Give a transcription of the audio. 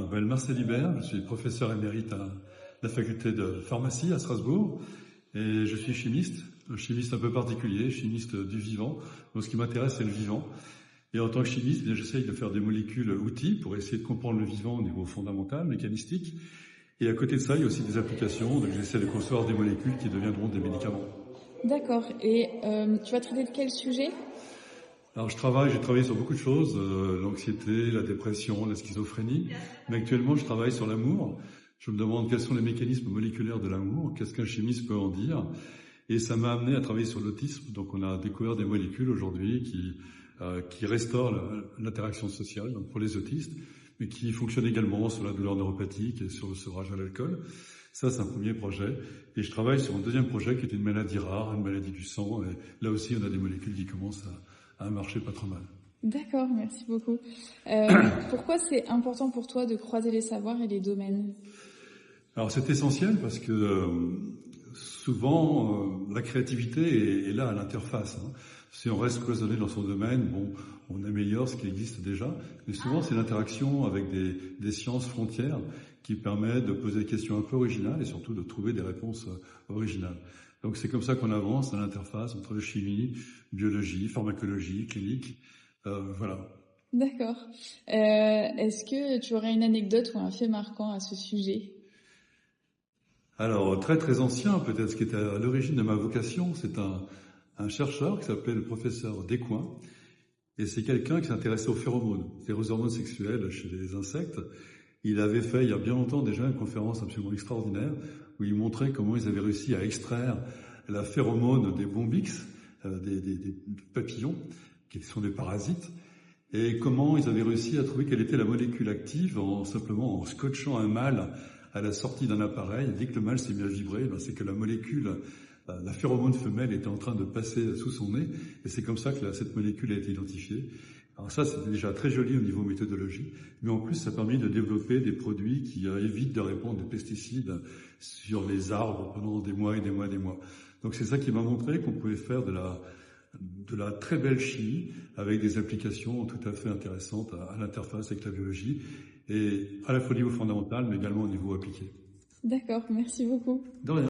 m'appelle Marcel Hibert, je suis professeur émérite à la faculté de pharmacie à Strasbourg et je suis chimiste, un chimiste un peu particulier, chimiste du vivant. Donc ce qui m'intéresse c'est le vivant. Et en tant que chimiste, bien, j'essaye de faire des molécules outils pour essayer de comprendre le vivant au niveau fondamental, mécanistique. Et à côté de ça, il y a aussi des applications, donc j'essaie de concevoir des molécules qui deviendront des médicaments. D'accord. Et tu vas traiter de quel sujet? Alors j'ai travaillé sur beaucoup de choses, l'anxiété, la dépression, la schizophrénie, mais actuellement je travaille sur l'amour. Je me demande quels sont les mécanismes moléculaires de l'amour, qu'est-ce qu'un chimiste peut en dire, et ça m'a amené à travailler sur l'autisme. Donc on a découvert des molécules aujourd'hui qui restaurent l'interaction sociale pour les autistes, mais qui fonctionnent également sur la douleur neuropathique et sur le sevrage à l'alcool. Ça, c'est un premier projet. Et je travaille sur un deuxième projet qui est une maladie rare, une maladie du sang. Et là aussi, on a des molécules qui commencent à marcher pas trop mal. D'accord, merci beaucoup. Pourquoi c'est important pour toi de croiser les savoirs et les domaines? Alors c'est essentiel parce que souvent la créativité est là à l'interface. Si on reste cloisonné dans son domaine, bon, on améliore ce qui existe déjà, mais souvent c'est l'interaction avec des sciences frontières qui permet de poser des questions un peu originales et surtout de trouver des réponses originales. Donc c'est comme ça qu'on avance à l'interface entre chimie, biologie, pharmacologie, clinique, voilà. D'accord. Est-ce que tu aurais une anecdote ou un fait marquant à ce sujet? Alors très très ancien, peut-être ce qui était à l'origine de ma vocation, c'est un chercheur qui s'appelait le professeur Descoings, et c'est quelqu'un qui s'intéressait aux phéromones, aux hormones sexuelles chez les insectes. Il avait fait il y a bien longtemps déjà une conférence absolument extraordinaire où il montrait comment ils avaient réussi à extraire la phéromone des bombyx, des papillons, qui sont des parasites, et comment ils avaient réussi à trouver quelle était la molécule active simplement en scotchant un mâle à la sortie d'un appareil. Dès que le mâle s'est mis à vibrer, c'est que la molécule, la phéromone femelle était en train de passer sous son nez, et c'est comme ça que cette molécule a été identifiée. Alors ça, c'était déjà très joli au niveau méthodologie, mais en plus, ça a permis de développer des produits qui évitent de répandre des pesticides sur les arbres pendant des mois et des mois et des mois. Donc c'est ça qui m'a montré qu'on pouvait faire de la très belle chimie avec des applications tout à fait intéressantes à l'interface avec la biologie, et à la fois au niveau fondamental, mais également au niveau appliqué. D'accord, merci beaucoup. De rien.